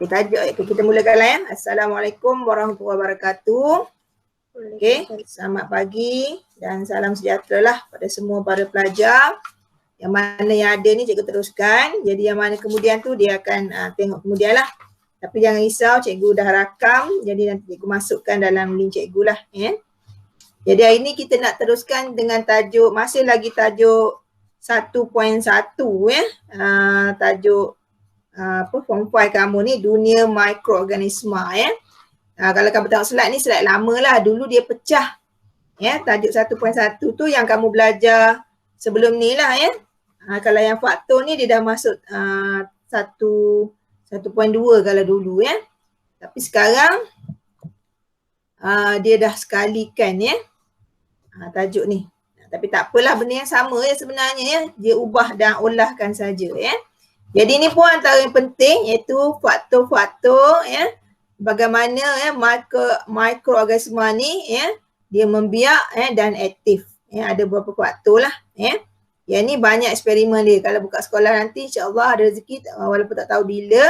Okey, tajuk kita mulakan lah ya. Assalamualaikum warahmatullahi wabarakatuh. Okey, selamat pagi dan salam sejahtera lah pada semua para pelajar. Yang mana yang ada ni cikgu teruskan. Jadi yang mana kemudian tu dia akan tengok kemudian lah. Tapi jangan risau, cikgu dah rakam. Jadi nanti cikgu masukkan dalam link cikgu lah. Ya. Jadi hari ni kita nak teruskan dengan tajuk, masih lagi tajuk 1.1 ya. Tajuk form 5 kamu ni, dunia mikroorganisma ya. Kalau kamu tengok slide ni, slide lama lah. Dulu dia pecah ya, tajuk 1.1 tu yang kamu belajar sebelum ni lah ya. Kalau yang faktor ni dia dah masuk 1.2 kalau dulu ya. Tapi sekarang dia dah sekalikan ya, tajuk ni. Tapi tak apalah, benda yang sama ya sebenarnya ya. Dia ubah dan olahkan saja ya. Jadi ni pun antara yang penting, iaitu faktor-faktor ya, bagaimana ya mikroorganisma ni ya, dia membiak ya, dan aktif ya. Ada beberapa faktor lah ya. Yang ni banyak eksperimen dia. Kalau buka sekolah nanti insya-Allah ada rezeki, walaupun tak tahu bila,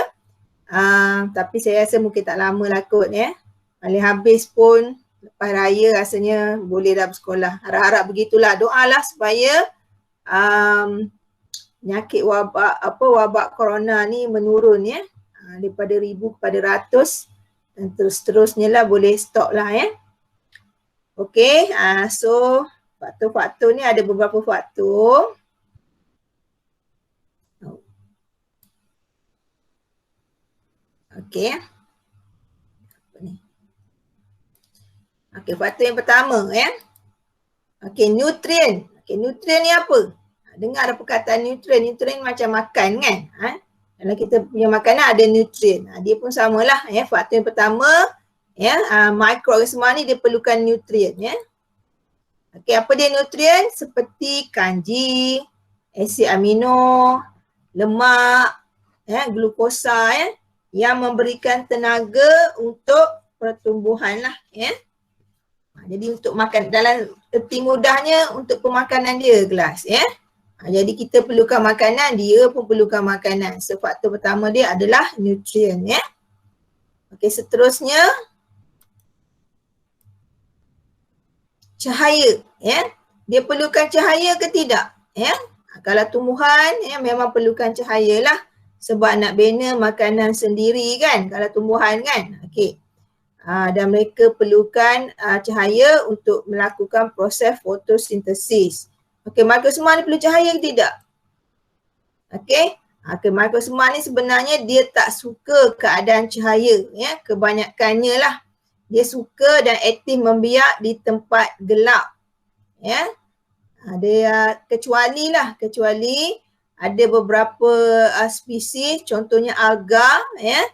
tapi saya rasa mungkin tak lama lah kot ya. Paling habis pun lepas raya rasanya boleh dah bersekolah. Harap-harap begitulah. Doalah supaya penyakit wabak corona ni menurun ya, daripada 1000 kepada ratus, dan terus-terusnya lah boleh stop lah ya. Okey, so faktor-faktor ni ada beberapa faktor. Okey. Okey, faktor yang pertama ya. Okey, nutrien. Okey, nutrien ni apa? Dengar ada perkataan nutrien. Nutrien macam makan kan? Dalam kita punya makanan ada nutrien. Dia pun samalah ya. Faktor yang pertama ya, mikroorganisma ni dia perlukan nutrien ya. Okey, apa dia nutrien? Seperti kanji, asid amino, lemak, ya, glukosa ya, yang memberikan tenaga untuk pertumbuhan lah ya. Jadi untuk makan, dalam erti mudahnya untuk pemakanan dia kelas ya. Jadi kita perlukan makanan, dia pun perlukan makanan. So faktor pertama dia adalah nutrien ya. Okey, seterusnya cahaya ya. Dia perlukan cahaya ke tidak ya? Kalau tumbuhan ya memang perlukan cahaya lah, sebab nak bina makanan sendiri kan kalau tumbuhan kan. Okey. Dan mereka perlukan cahaya untuk melakukan proses fotosintesis. Okey, mikroorganisma ni perlu cahaya ke tidak? Okey. Mikroorganisma ni sebenarnya dia tak suka keadaan cahaya ya, kebanyakannya lah. Dia suka dan aktif membiak di tempat gelap ya. Kecuali ada beberapa spesies, contohnya alga ya.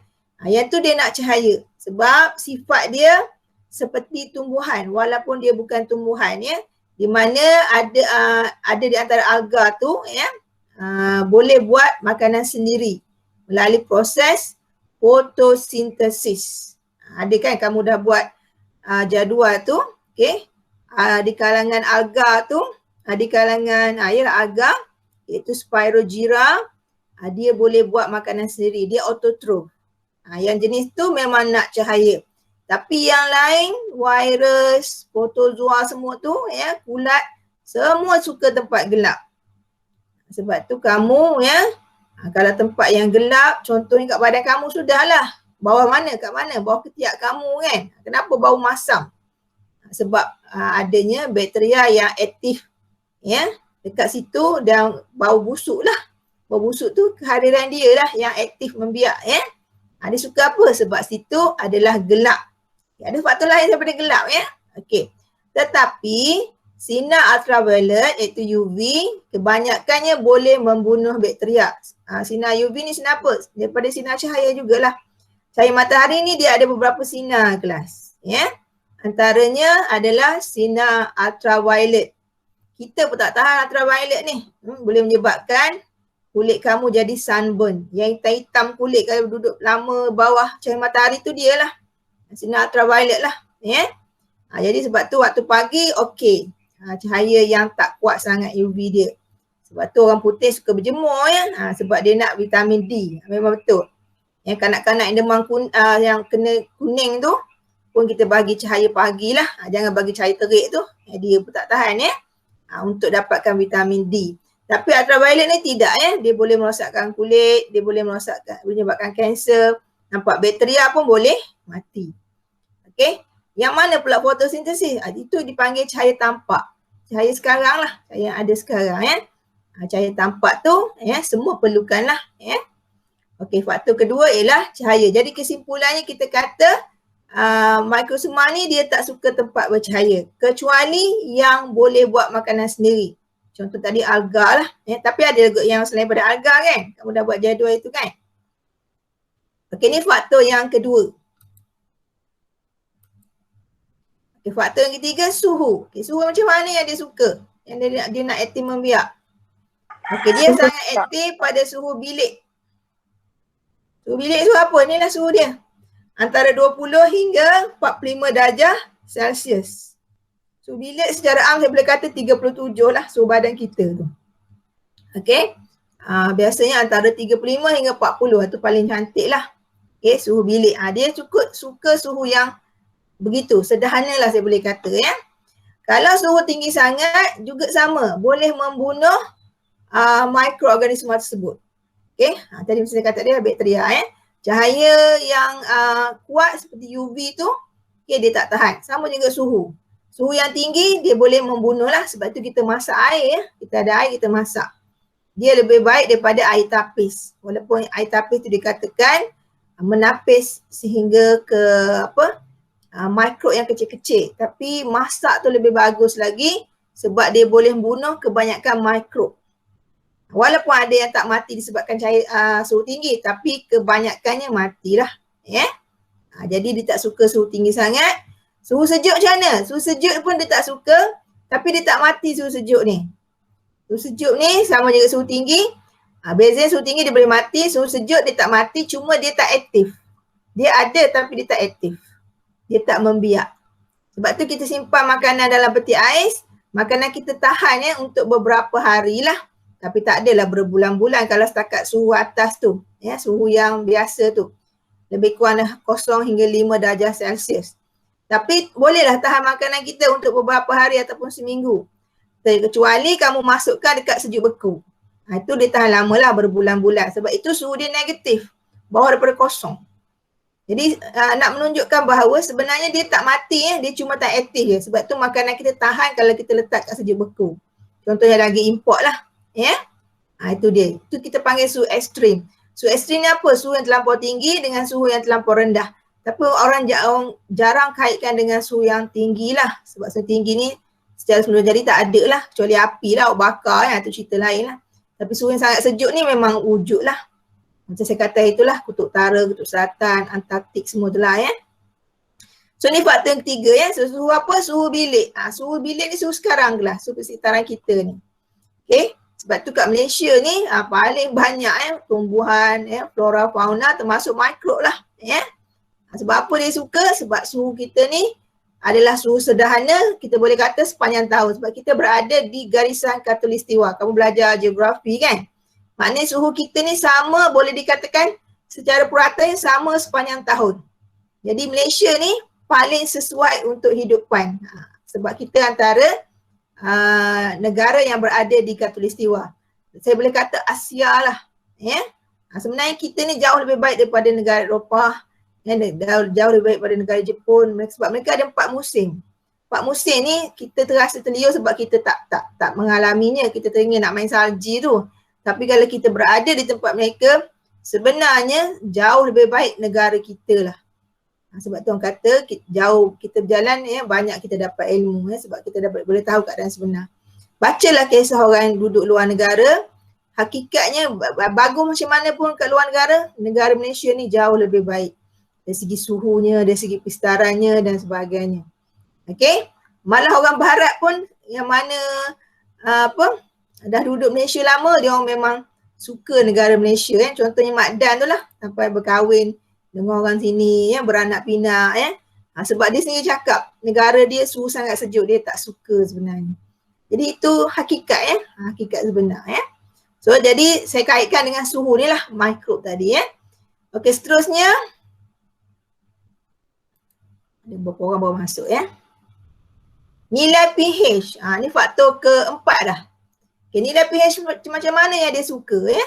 Yang tu dia nak cahaya sebab sifat dia seperti tumbuhan walaupun dia bukan tumbuhan ya. Di mana ada di antara alga tu ya, boleh buat makanan sendiri melalui proses fotosintesis. Ada kan kamu dah buat jadual tu, okey. Di kalangan alga tu, di kalangan alga iaitu Spirogyra, dia boleh buat makanan sendiri, dia autotrof. Yang jenis tu memang nak cahaya. Tapi yang lain, virus, protozoa semua tu ya, kulat, semua suka tempat gelap. Sebab tu kamu ya, kalau tempat yang gelap, contohnya kat badan kamu sudahlah. Bawah mana? Kat mana? Bawah ketiak kamu kan. Kenapa bau masam? Sebab adanya bakteria yang aktif ya dekat situ, dan bau busuk lah. Bau busuk tu kehadiran dia lah yang aktif membiak ya. Dia suka apa? Sebab situ adalah gelap. Ada faktor lain daripada gelap ya. Okey. Tetapi sinar ultraviolet iaitu UV kebanyakannya boleh membunuh bakteria. Sinar UV ni sinar apa? Daripada sinar cahaya jugalah. Cahaya matahari ni dia ada beberapa sinar kelas ya. Antaranya adalah sinar ultraviolet. Kita pun tak tahan ultraviolet ni. Boleh menyebabkan kulit kamu jadi sunburn. Yang hitam-hitam kulit kalau duduk lama bawah cahaya matahari tu dia lah. Sinar ultraviolet lah ya. Jadi sebab tu waktu pagi okey. Cahaya yang tak kuat sangat UV dia. Sebab tu orang putih suka berjemur ya. Sebab dia nak vitamin D. Memang betul. Yang kanak-kanak yang demam yang kena kuning tu pun kita bagi cahaya pagi lah. Jangan bagi cahaya terik tu. Dia pun tak tahan untuk dapatkan vitamin D. Tapi ultraviolet ni tidak dia boleh merosakkan kulit, dia boleh menyebabkan kanser, nampak bakteria pun boleh mati. Okey. Yang mana pula fotosintesis? Itu dipanggil cahaya tampak. Cahaya sekarang lah, cahaya yang ada sekarang cahaya tampak tu semua perlukan lah Okey, faktor kedua ialah cahaya. Jadi kesimpulannya kita kata Microsoma ni dia tak suka tempat bercahaya kecuali yang boleh buat makanan sendiri. Contoh tadi alga lah. Tapi ada yang selain daripada alga kan. Kamu dah buat jadual itu kan. Okey, ni faktor yang kedua. Okey, faktor yang ketiga suhu. Okey, suhu macam mana yang dia suka? Yang dia nak aktif membiak. Okey, dia sangat aktif pada suhu bilik. Suhu bilik tu apa? Inilah suhu dia. Antara 20 hingga 45 darjah Celsius. Suhu bilik secara am saya boleh kata 37 lah suhu badan kita tu. Okey. Biasanya antara 35 hingga 40 itu paling cantik lah. Okey, suhu bilik. Dia suka suhu yang begitu. Sederhana lah saya boleh kata Kalau suhu tinggi sangat juga sama. Boleh membunuh mikroorganisma tersebut. Okey. Tadi saya kata dia bakteria Cahaya yang kuat seperti UV tu, dia tak tahan. Sama juga suhu. Suhu yang tinggi dia boleh membunuh lah. Sebab tu kita masak air Kita ada air, kita masak. Dia lebih baik daripada air tapis. Walaupun air tapis tu dikatakan menapis sehingga ke mikrob yang kecil-kecil. Tapi masak tu lebih bagus lagi sebab dia boleh membunuh kebanyakan mikrob. Walaupun ada yang tak mati disebabkan suhu tinggi, tapi kebanyakannya matilah. Jadi dia tak suka suhu tinggi sangat. Suhu sejuk macam mana? Suhu sejuk pun dia tak suka, tapi dia tak mati suhu sejuk ni. Suhu sejuk ni sama juga suhu tinggi. Bezanya suhu tinggi dia boleh mati, suhu sejuk dia tak mati, cuma dia tak aktif. Dia ada tapi dia tak aktif. Dia tak membiak. Sebab tu kita simpan makanan dalam peti ais, makanan kita tahan untuk beberapa hari lah. Tapi tak adalah berbulan-bulan kalau setakat suhu atas tu. Suhu yang biasa tu. Lebih kurang 0 hingga 5 darjah Celsius. Tapi bolehlah tahan makanan kita untuk beberapa hari ataupun seminggu. Kecuali kamu masukkan dekat sejuk beku. Itu dia tahan lama lah berbulan-bulan. Sebab itu suhu dia negatif. Bawah daripada 0. Jadi nak menunjukkan bahawa sebenarnya dia tak mati dia cuma tak aktif je. Sebab tu makanan kita tahan kalau kita letak kat sejuk beku. Contohnya daging import lah. Itu dia. Itu kita panggil suhu ekstrim. Suhu ekstrim ni apa? Suhu yang terlampau tinggi dengan suhu yang terlampau rendah. Tapi orang jarang kaitkan dengan suhu yang tinggi lah. Sebab suhu tinggi ni secara semula jadi tak ada lah. Kecuali api lah, bakar itu cerita lain lah. Tapi suhu yang sangat sejuk ni memang wujud lah. Macam saya kata itulah kutub utara, kutub selatan, Antartik semua tu lah So ni faktor yang ketiga So, suhu apa? Suhu bilik. Suhu bilik ni suhu sekarang lah. Suhu persekitaran kita ni. Okay. Sebab tu kat Malaysia ni paling banyak tumbuhan, flora, fauna termasuk mikrob lah. Sebab apa dia suka? Sebab suhu kita ni adalah suhu sederhana, kita boleh kata sepanjang tahun. Sebab kita berada di garisan khatulistiwa. Kamu belajar geografi kan? Maknanya suhu kita ni sama, boleh dikatakan secara purata yang sama sepanjang tahun. Jadi Malaysia ni paling sesuai untuk hidupan. Sebab kita antara negara yang berada di khatulistiwa. Saya boleh kata Asia lah. Sebenarnya kita ni jauh lebih baik daripada negara Eropah. Jauh lebih baik daripada negara Jepun. Sebab mereka ada 4 musim. 4 musim ni kita terasa terliur sebab kita tak mengalaminya. Kita teringin nak main salji tu. Tapi kalau kita berada di tempat mereka, sebenarnya jauh lebih baik negara kita lah. Sebab tu orang kata jauh kita berjalan banyak kita dapat ilmu sebab kita boleh tahu keadaan sebenar. Bacalah kisah orang yang duduk luar negara. Hakikatnya bagus macam mana pun kat luar negara Malaysia ni jauh lebih baik. Dari segi suhunya, dari segi pestarannya dan sebagainya. Okey? Malah orang barat pun yang mana dah duduk Malaysia lama, dia orang memang suka negara Malaysia Contohnya Mak Dan tu lah sampai berkahwin dengan orang sini beranak pinak sebab dia sendiri cakap negara dia suhu sangat sejuk, dia tak suka sebenarnya. Jadi itu hakikat hakikat sebenar So jadi saya kaitkan dengan suhu ni lah mikrob tadi Okey, seterusnya. Ada beberapa orang baru masuk ya. Nilai pH. Ni faktor keempat dah. Okay, nilai pH macam mana yang dia suka ya.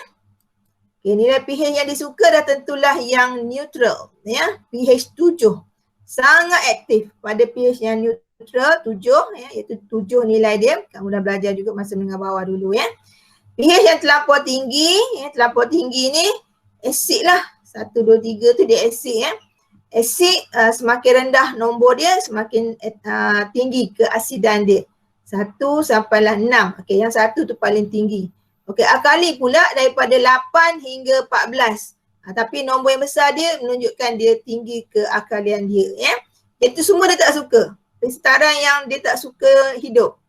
Okay, nilai pH yang dia suka dah tentulah yang neutral ya. pH 7. Sangat aktif pada pH yang neutral 7 ya, iaitu 7 nilai dia. Kamu dah belajar juga masa menengah bawah dulu ya. pH yang terlampau tinggi, terlampau tinggi ni asid lah. 1, 2, 3 tu dia asid ya. Asid semakin rendah nombor dia, semakin tinggi keasidan dia. 1 sampailah 6. Okey, yang 1 tu paling tinggi. Okey, alkali pula daripada 8 hingga 14. Tapi nombor yang besar dia menunjukkan dia tinggi kealkalian dia ya. Itu semua dia tak suka. Pestaran yang dia tak suka hidup.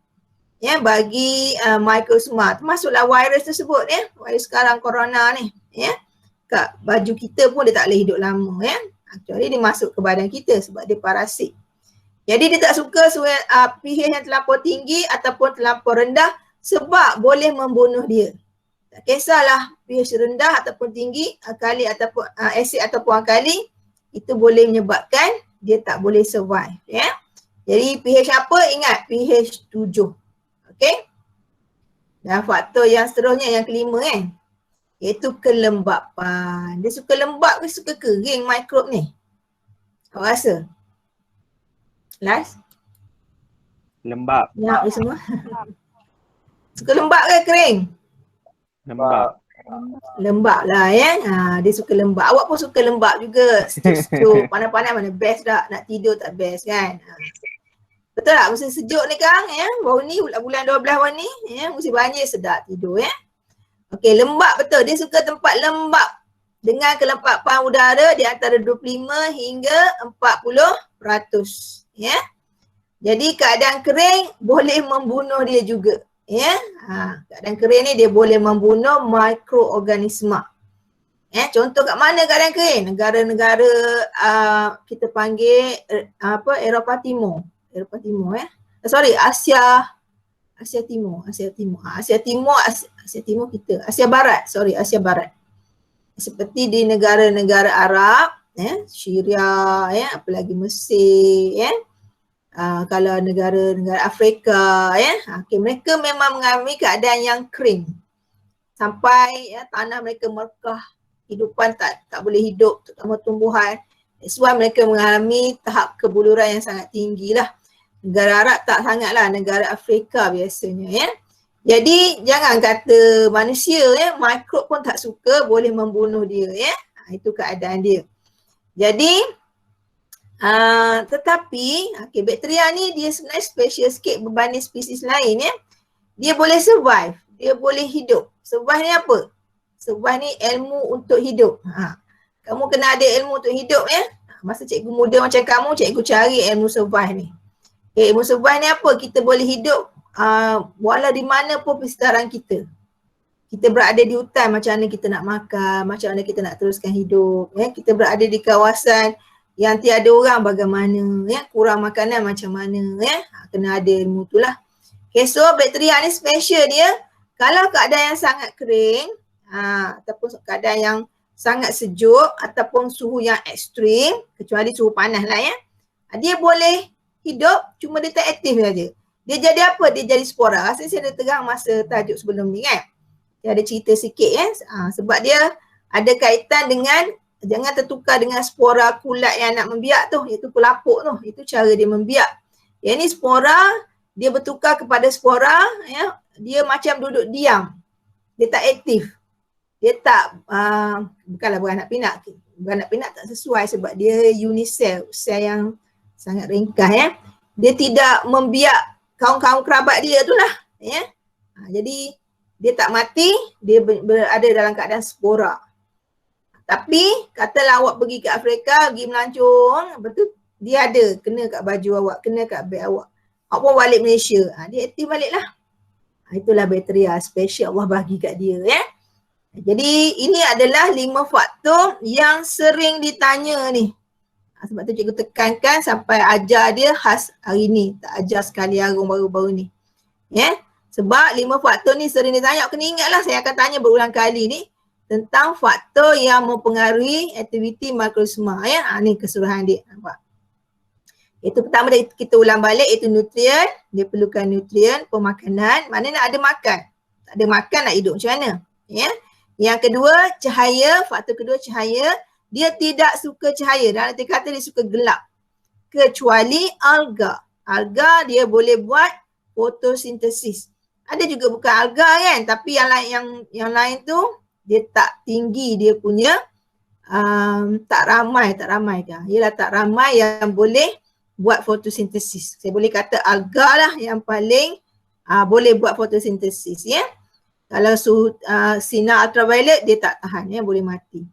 Ya, bagi mikrosma, termasuklah virus tersebut ya. Virus sekarang corona ni ya. Kat baju kita pun dia tak boleh hidup lama ya. Kecuali dia masuk ke badan kita sebab dia parasit. Jadi dia tak suka pH yang terlampau tinggi ataupun terlampau rendah sebab boleh membunuh dia. Tak kisahlah pH rendah ataupun tinggi, alkali ataupun asid ataupun alkali, itu boleh menyebabkan dia tak boleh survive ya. Jadi pH apa? Ingat pH 7. Okey. Dan faktor yang seterusnya yang kelima kan, iaitu kelembapan. Dia suka lembab ke suka kering mikrob ni? Awak rasa? Last? Lembab. Ya, semua. Suka lembab ke kering? Lembab. Lembab lah ya. Dia suka lembab. Awak pun suka lembab juga. Sejuk-sejuk, panas-panas mana best tak? Nak tidur tak best kan? Betul tak? Musim sejuk ni Kang ya. Baru ni bulan 12 baru ni ya, musim banjir sedap tidur ya. Okey, lembab betul. Dia suka tempat lembab dengan kelembapan udara di antara 25 hingga 40%. Ya. Jadi keadaan kering boleh membunuh dia juga. Ya. Keadaan kering ni dia boleh membunuh mikroorganisma. Ya, contoh kat mana keadaan kering? Negara-negara kita panggil Eropah Timur. Eropah Timur ya. Asia Timur kita. Asia Barat. Asia Barat. Seperti di negara-negara Arab, Syria, apalagi Mesir, kalau negara-negara Afrika, okay, mereka memang mengalami keadaan yang kering. Sampai tanah mereka merkah, kehidupan tak boleh hidup, terutama tumbuhan. That's why mereka mengalami tahap kebuluran yang sangat tinggi lah. Negara Arab tak sangatlah, negara Afrika biasanya ya. Jadi jangan kata manusia mikrob pun tak suka, boleh membunuh dia ya. Itu keadaan dia. Jadi tetapi bakteria ni dia sebenarnya special sikit berbanding spesies lain ya. Dia boleh survive, dia boleh hidup. Survive ni apa? Survive ni ilmu untuk hidup. Kamu kena ada ilmu untuk hidup ya. Masa cikgu muda macam kamu, cikgu cari ilmu survive ni. Ilmu survive ni apa? Kita boleh hidup walau di mana pun persekitaran kita. Kita berada di hutan, macam mana kita nak makan, macam mana kita nak teruskan hidup. Kita berada di kawasan yang tiada orang bagaimana, kurang makanan macam mana, kena ada ilmu tu lah. Okay, so bakteria ni special dia, kalau keadaan yang sangat kering, ataupun keadaan yang sangat sejuk, ataupun suhu yang ekstrim, kecuali suhu panas lah ya, dia boleh hidup, cuma dia tak aktif saja. Dia jadi apa? Dia jadi spora. Rasanya saya dah terang masa tajuk sebelum ni kan. Dia ada cerita sikit ya. Sebab dia ada kaitan dengan, jangan tertukar dengan spora kulat yang nak membiak tu, iaitu pelapuk tu. Itu cara dia membiak. Yang ni spora, dia bertukar kepada spora, ya. Dia macam duduk diam. Dia tak aktif. Dia tak, bukanlah beranak pinak. Beranak pinak tak sesuai sebab dia unisel, sel yang sangat ringkas ya. Dia tidak membiak kaum-kaum kerabat dia tu lah ya. Jadi dia tak mati, dia berada dalam keadaan spora. Tapi katalah awak pergi ke Afrika, pergi melancong, betul dia ada kena kat baju awak, kena kat beg awak. Awak pun balik Malaysia, dia aktif balik lah. Itulah bakteria special Allah bagi kat dia ya. Jadi ini adalah 5 faktor yang sering ditanya ni. Sebab tu cikgu tekankan sampai ajar dia khas hari ni, tak ajar sekali arung baru-baru ni. Ya. Sebab 5 faktor ni sering ditanya, kena ingatlah saya akan tanya berulang kali ni tentang faktor yang mempengaruhi aktiviti mikroorganisma ya. Ni keseluruhan dia, nampak. Itu pertama kita ulang balik, itu nutrien, dia perlukan nutrien, pemakanan, mana nak ada makan. Tak ada makan nak hidup macam mana? Ya. Yang kedua, cahaya, faktor kedua cahaya, dia tidak suka cahaya. Dalam arti kata dia suka gelap. Kecuali alga. Alga dia boleh buat fotosintesis. Ada juga bukan alga kan, tapi yang lain tu dia tak tinggi dia punya tak ramai kan. Ialah tak ramai yang boleh buat fotosintesis. Saya boleh kata alga lah yang paling boleh buat fotosintesis ya. Kalau sinar ultraviolet dia tak tahan ya, boleh mati.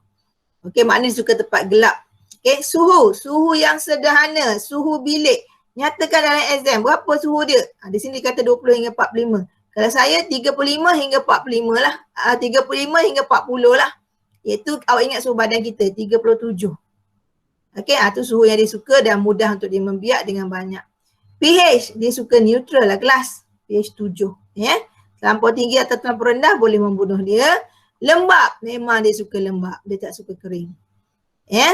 Okey, maknanya suka tempat gelap. Okey, suhu yang sederhana, suhu bilik. Nyatakan dalam exam berapa suhu dia? Di sini dia kata 20 hingga 45. Kalau saya 35 hingga 45 lah. 35 hingga 40 lah. Iaitu awak ingat suhu badan kita 37. Okey, tu suhu yang dia suka dan mudah untuk dia membiak dengan banyak. pH, dia suka neutral lah kelas. pH 7. Ya. Terlampau tinggi atau terlampau rendah boleh membunuh dia. Lembab, memang dia suka lembab. Dia tak suka kering. Ya,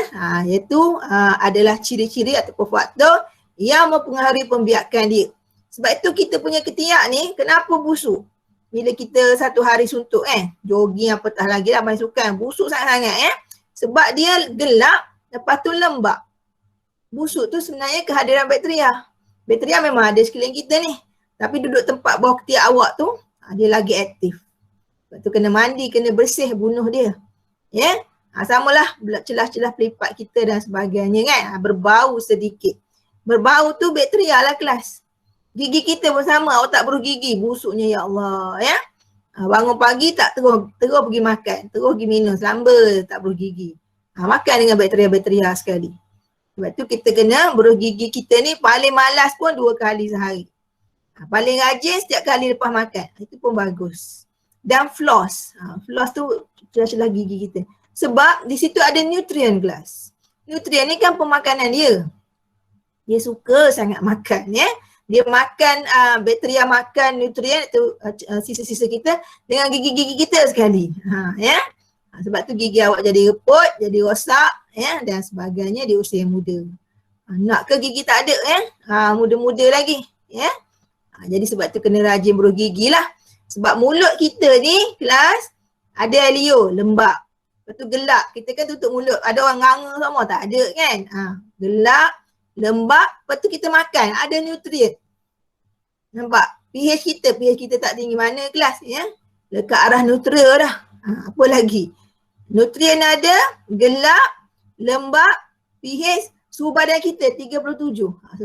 iaitu adalah ciri-ciri ataupun faktor yang mempengaruhi pembiakan dia. Sebab itu kita punya ketiak ni kenapa busuk? Bila kita satu hari suntuk jogging apatah lagi lah main sukan, busuk sangat-sangat sebab dia gelap, lepas tu lembab. Busuk tu sebenarnya kehadiran bakteria. Bakteria memang ada sekeliling kita ni. Tapi duduk tempat bawah ketiak awak tu, dia lagi aktif. Lepas tu kena mandi, kena bersih, bunuh dia. Ya. Samalah celah-celah pelipat kita dan sebagainya kan. Berbau sedikit. Berbau tu bakteria lah kelas. Gigi kita pun sama, awak tak beruh gigi, busuknya ya Allah ya. Bangun pagi tak terus pergi makan, terus pergi minum, selamba tak beruh gigi. Makan dengan bakteria-bakteria sekali. Sebab tu kita kena beruh gigi kita ni paling malas pun 2 kali sehari. Paling rajin setiap kali lepas makan. Itu pun bagus. Dan floss. Floss tu celah-celah gigi kita. Sebab di situ ada nutrien kelas. Nutrien ni kan pemakanan dia. Dia suka sangat makan ya. Dia makan, bakteria makan nutrien itu sisa-sisa kita dengan gigi-gigi kita sekali. Ya. Sebab tu gigi awak jadi reput, jadi rosak ya dan sebagainya di usia muda. Nak ke gigi tak ada ya? Muda-muda lagi ya. Jadi sebab tu kena rajin beruh gigi lah. Sebab mulut kita ni kelas ada alio, lembab. Lepas tu gelap, kita kan tutup mulut. Ada orang nganga sama, tak ada kan? Gelap, lembab, lepas tu kita makan, ada nutrien. Nampak? pH kita tak tinggi mana kelas ya? Dekat arah neutral dah. Apa lagi? Nutrien ada, gelap, lembab, pH, suhu badan kita 37.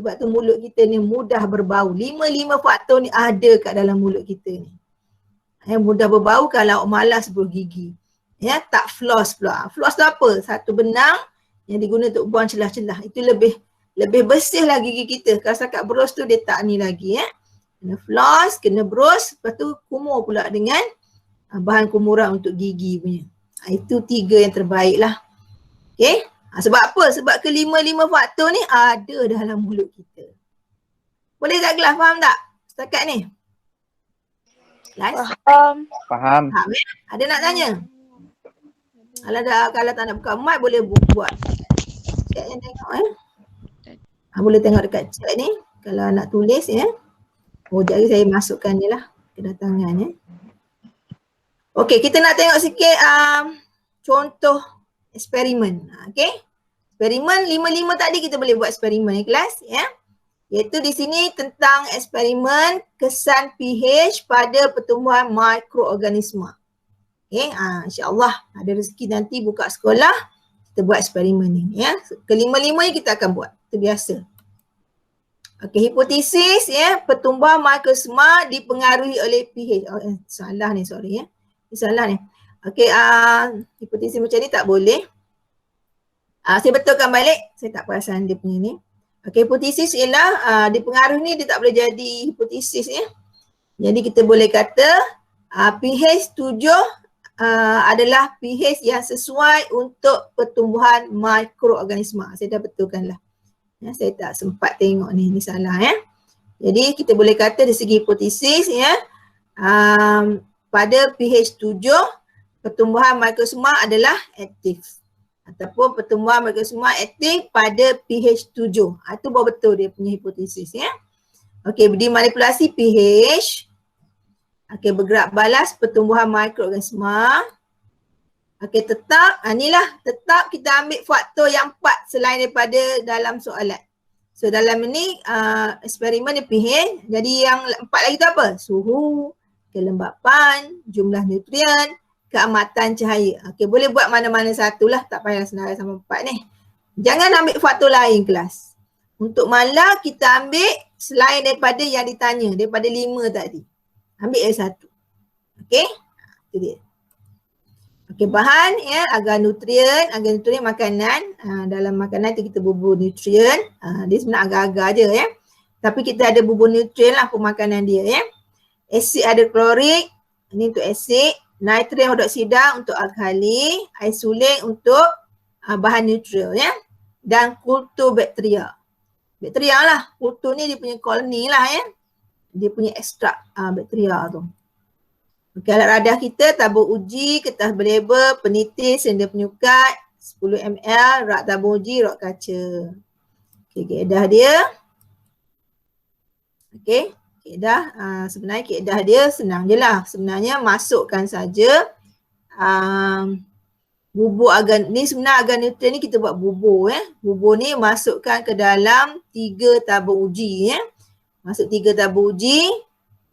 Sebab tu mulut kita ni mudah berbau. 5 faktor ni ada kat dalam mulut kita ni. Mudah berbau kalau malas beruh gigi. Ya, tak floss pula. Floss tu apa? Satu benang yang diguna untuk buang celah-celah. Itu lebih bersih lah gigi kita. Kalau setakat bros tu dia tak ni lagi ya. Kena floss, kena bros, lepas tu kumur pula dengan bahan kumuran untuk gigi punya. Itu 3 yang terbaik lah. Okay. Sebab apa? Sebab kelima-lima faktor ni ada dalam mulut kita. Boleh tak kelas? Faham tak? Setakat ni? Kelas? Faham. Ada nak tanya? Kalau tak nak buka mic boleh buat chat yang tengok boleh tengok dekat chat ni kalau nak tulis ya. Jadi saya masukkan ni lah kedatangan Okey, kita nak tengok sikit contoh eksperimen. Okey. Eksperimen 5 tadi kita boleh buat eksperimen kelas ya. Iaitu di sini tentang eksperimen kesan pH pada pertumbuhan mikroorganisma. Okay, insyaAllah ada rezeki nanti buka sekolah, kita buat eksperimen ni ya. Kelima-limanya kita akan buat, itu biasa. Okay, hipotesis ya, pertumbuhan mikroorganisma dipengaruhi oleh pH. Salah ni, sorry ya. Salah ni. Okay, hipotesis macam ni tak boleh. Saya betulkan balik, saya tak perasan dia punya ni. Okay, hipotesis ialah dipengaruhi ni dia tak boleh jadi hipotesis ya. Jadi kita boleh kata pH 7 adalah pH yang sesuai untuk pertumbuhan mikroorganisma. Saya dah betulkan lah. Ya, saya tak sempat tengok ni salah ya. Jadi kita boleh kata dari segi hipotesis ya, pada pH 7 pertumbuhan mikrosoma adalah aktif. Ataupun pertumbuhan mikrosoma aktif pada pH 7. Itu baru betul dia punya hipotesis ya. Okey, dimanipulasi pH. Okey, bergerak balas pertumbuhan mikroorganisma. Okey, tetap, inilah tetap kita ambil faktor yang 4 selain daripada dalam soalan. So dalam ini eksperimen dia pH, jadi yang 4 lagi tu apa? Suhu, kelembapan, jumlah nutrien, keamatan cahaya. Okey, boleh buat mana-mana satulah, tak payah senarai sama 4 ni. Jangan ambil faktor lain kelas. Untuk malah kita ambil selain daripada yang ditanya, daripada 5 tadi. Ambil yang satu. Okey, itu dia. Okey, bahan ya, agar nutrien makanan. Dalam makanan tu kita bubur nutrien. Dia sebenarnya agar-agar je ya. Tapi kita ada bubur nutrien lah pemakanan dia ya. Asid hidroklorik, ini untuk asid. Nitrogen hidroksida untuk alkali. Isolate untuk bahan neutral ya. Dan kultur bakteria. Bakteria lah. Kultur ni dia punya koloni lah ya. Dia punya ekstrak bakteria tu. Okey, alat radah kita tabur uji, kertas berlabel, penitis, sender penyukat, 10 ml, rak tabur uji, rak kaca. Okey, kaedah dia. Okey, kaedah sebenarnya kaedah dia senang je lah. Sebenarnya masukkan saja bubur agar, ni sebenarnya agar nutrien ni kita buat bubur ya. Bubur ni masukkan ke dalam 3 tabur uji ya. Masuk 3 tabur uji,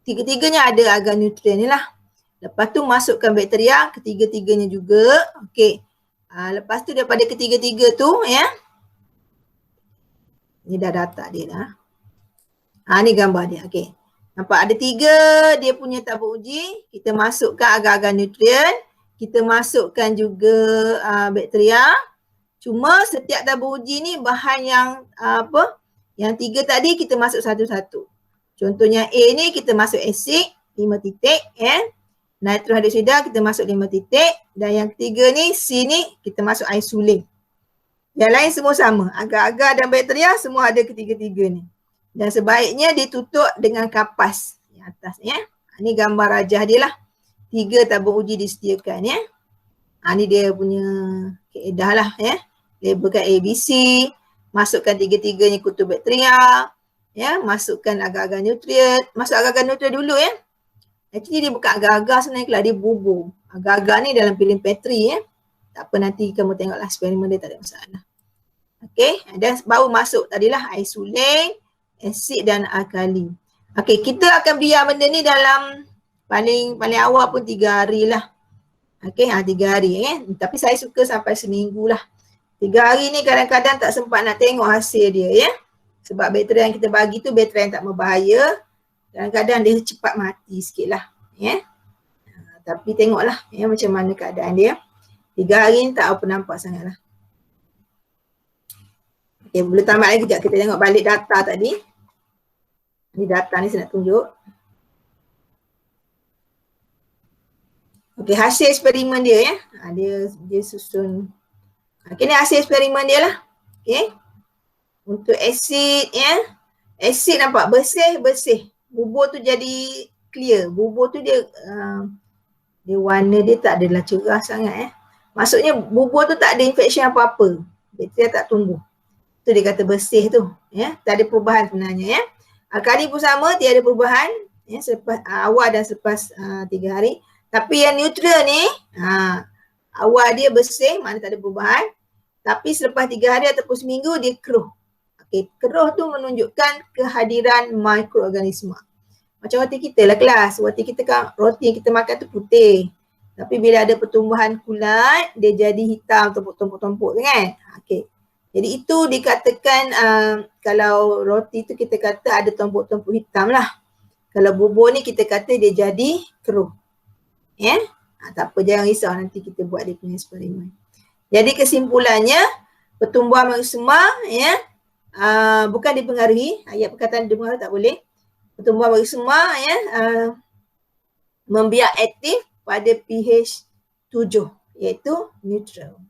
tiga-tiganya ada agar nutrien ni lah. Lepas tu masukkan bakteria ketiga-tiganya juga. Okey. Lepas tu daripada ketiga-tiga tu ya. Ni dah data dia dah. Ni gambar dia. Okey. Nampak ada 3 dia punya tabur uji. Kita masukkan agar-agar nutrien. Kita masukkan juga bakteria. Cuma setiap tabur uji ni bahan yang Yang 3 tadi kita masuk satu-satu. Contohnya A ni kita masuk asid 5 titik ya. Nitro hidroksida kita masuk 5 titik dan yang ketiga ni C ni kita masuk isolate. Yang lain semua sama. Agar-agar dan bakteria semua ada ketiga-tiga ni. Dan sebaiknya ditutup dengan kapas yang atas ya. Ini gambar rajah dia lah. 3 tabur uji disediakan ya. Ni dia punya kaedah lah ya. Labelkan ABC, masukkan tiga-tiganya kultur bakteria, ya, masukkan agar-agar nutrien. Masuk agar-agar nutrien dulu ya. Actually dia bukan agar-agar sebenarnya kalau dia bubur. Agar-agar ni dalam piring petri ya. Tak apa, nanti kamu tengoklah eksperimen dia, tak ada masalah. Okey, dan baru masuk tadilah isolate, asid dan alkali. Okey, kita akan biar benda ni dalam paling awal pun 3 hari lah. Okey, 3 hari ya. Tapi saya suka sampai seminggu lah. 3 hari ni kadang-kadang tak sempat nak tengok hasil dia ya. Sebab bateri yang kita bagi tu bateri yang tak berbahaya. Kadang-kadang dia cepat mati sikit lah ya. Tapi tengoklah ya macam mana keadaan dia. 3 hari ni tak apa nampak sangat lah. Okay, boleh tambah lagi sekejap, kita tengok balik data tadi. Ni data ni saya nak tunjuk. Okay, hasil eksperimen dia ya. Dia susun. Okay, ni hasil eksperimen dia lah. Okay. Untuk asid ya. Asid nampak bersih. Bubur tu jadi clear. Bubur tu dia warna dia tak adalah cerah sangat ya. Maksudnya bubur tu tak ada infection apa-apa. Bakteri tak tumbuh. Tu dia kata bersih tu ya. Tak ada perubahan sebenarnya ya. Alkali pun sama, tiada perubahan ya, selepas awal dan selepas 3 hari. Tapi yang neutral ni awal dia bersih, mana tak ada perubahan. Tapi selepas 3 hari ataupun seminggu dia keruh. Okey, keruh tu menunjukkan kehadiran mikroorganisma. Macam roti kita lah kelas. Roti kita kan, roti yang kita makan tu putih. Tapi bila ada pertumbuhan kulat, dia jadi hitam, tumpuk-tumpuk kan. Okey. Jadi itu dikatakan kalau roti tu kita kata ada tumpuk-tumpuk hitam lah. Kalau bubur ni kita kata dia jadi keruh. Ya. Tak apa, jangan risau, nanti kita buat dia punya eksperimen. Jadi kesimpulannya, pertumbuhan mikrosoma ya, bukan dipengaruhi, ayat perkataan dipengaruhi tak boleh. Pertumbuhan mikrosoma ya, membiak aktif pada pH 7 iaitu neutral.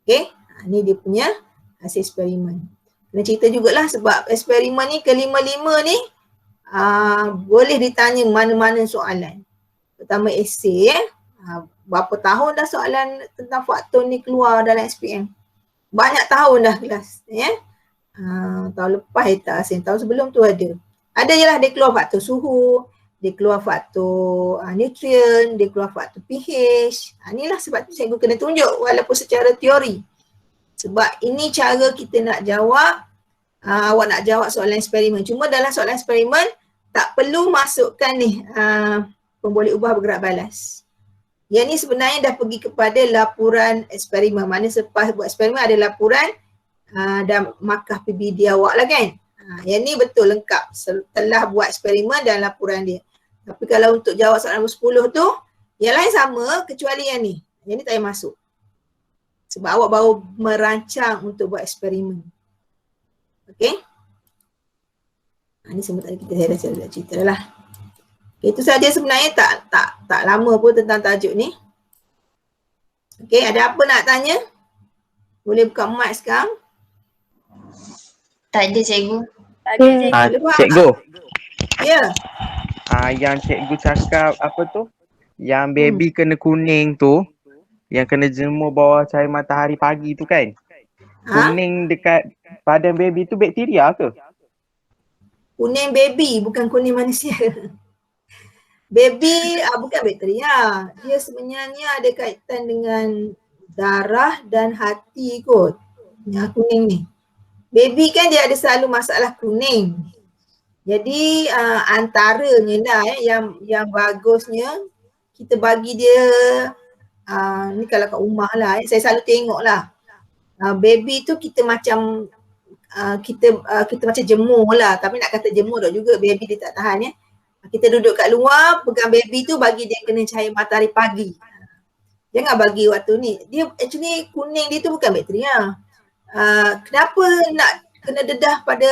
Okey, ni dia punya hasil eksperimen. Kena cerita jugalah sebab eksperimen ni kelima-lima ni boleh ditanya mana-mana soalan. Pertama esei ya. berapa tahun dah soalan tentang faktor ni keluar dalam SPM. Banyak tahun dah kelas. Tahun lepas tak asin, tahun sebelum tu ada. Ada je lah dia keluar faktor suhu, dia keluar faktor nutrien, dia keluar faktor pH. Inilah sebab tu cikgu kena tunjuk walaupun secara teori. Sebab ini cara kita nak jawab, awak nak jawab soalan eksperimen. Cuma dalam soalan eksperimen tak perlu masukkan ni pemboleh ubah bergerak balas. Yang ni sebenarnya dah pergi kepada laporan eksperimen. Mana selepas buat eksperimen ada laporan dan markah PBD awak lah kan. Yang ni betul lengkap setelah buat eksperimen dan laporan dia. Tapi kalau untuk jawab soalan nombor 10 tu, yang lain sama kecuali yang ni. Yang ni tak payah masuk. Sebab awak baru merancang untuk buat eksperimen. Okey? Ini semua tadi saya dah cerita lah. Okay, itu saja sebenarnya, tak lama pun tentang tajuk ni. Okey, ada apa nak tanya? Boleh buka mic sekarang. Tak ada cikgu. Cikgu. Ya. Yang cikgu cakap apa tu? Yang baby kena kuning tu, yang kena jemur bawah cahaya matahari pagi tu kan? Kuning dekat badan baby tu bakteria ke? Kuning baby bukan kuning manusia. Baby bukan bakteria. Dia sebenarnya ada kaitan dengan darah dan hati kot. Yang kuning ni. Baby kan dia ada selalu masalah kuning. Jadi antaranya lah yang bagusnya kita bagi dia ni kalau kat rumah lah, saya selalu tengok lah. Baby tu kita macam kita macam jemur lah, tapi nak kata jemur tak juga, baby dia tak tahan ya. Kita duduk kat luar, pegang baby tu, bagi dia kena cahaya matahari pagi. Jangan bagi waktu ni. Dia actually kuning dia tu bukan bakteria. Kenapa nak kena dedah pada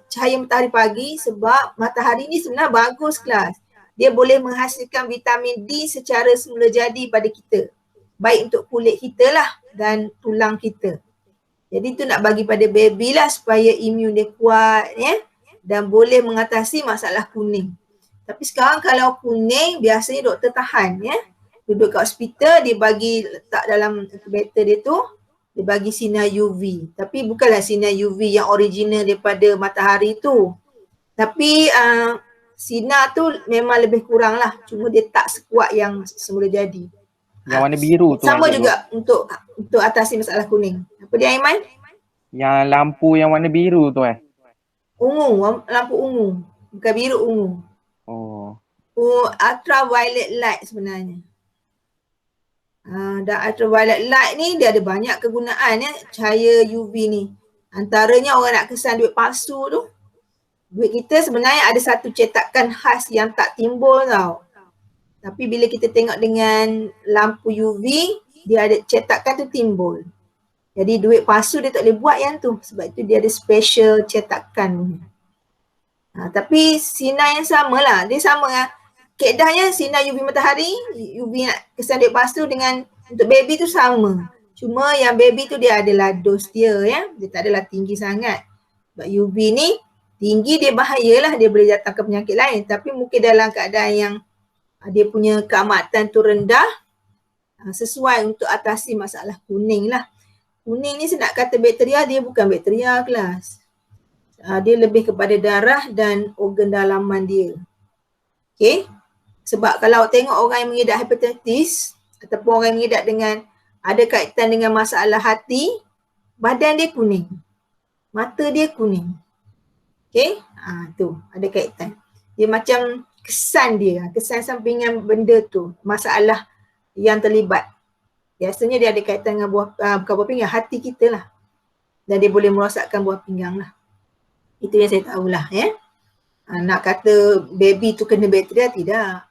cahaya matahari pagi? Sebab matahari ni sebenarnya bagus kelas. Dia boleh menghasilkan vitamin D secara semula jadi pada kita. Baik untuk kulit kita lah dan tulang kita. Jadi tu nak bagi pada baby lah supaya imun dia kuat ya, dan boleh mengatasi masalah kuning. Tapi sekarang kalau kuning biasanya doktor tahan ya. Duduk kat hospital dia bagi letak dalam incubator dia tu, dia bagi sinar UV. Tapi bukanlah sinar UV yang original daripada matahari tu. Tapi sinar tu memang lebih kurang lah. Cuma dia tak sekuat yang semula jadi. Yang warna biru tu. Sama juga untuk atasi masalah kuning. Apa dia Aiman? Yang lampu yang warna biru tu Ungu, lampu ungu. Bukan biru, ungu. Ultraviolet light sebenarnya. Dan ultraviolet light ni dia ada banyak kegunaan ya, cahaya UV ni. Antaranya orang nak kesan duit palsu tu. Duit kita sebenarnya ada satu cetakan khas yang tak timbul tau. Tapi bila kita tengok dengan lampu UV, dia ada cetakan tu timbul. Jadi duit palsu dia tak boleh buat yang tu. Sebab itu dia ada special cetakan. Tapi sinar yang sama lah. Dia sama lah. Kaedahnya sinar UV matahari, UV nak kesan duit palsu dengan untuk baby tu sama. Cuma yang baby tu dia adalah dos dia ya. Dia tak adalah tinggi sangat. Sebab UV ni tinggi dia bahayalah, dia boleh datang ke penyakit lain. Tapi mungkin dalam keadaan yang dia punya keamatan tu rendah, sesuai untuk atasi masalah kuning lah. Kuning ni saya nak kata bakteria, dia bukan bakteria kelas. Dia lebih kepada darah dan organ dalaman dia. Okay. Sebab kalau tengok orang yang mengidap hepatitis ataupun orang yang mengidap dengan ada kaitan dengan masalah hati, badan dia kuning. Mata dia kuning. Okay. Tu ada kaitan. Dia macam kesan dia, kesan sampingan benda tu, masalah yang terlibat. Biasanya dia ada kaitan dengan bukan buah pinggang, hati kita lah. Dan dia boleh merosakkan buah pinggang lah. Itu yang saya tahulah ya. Nak kata baby tu kena bakteria, tidak.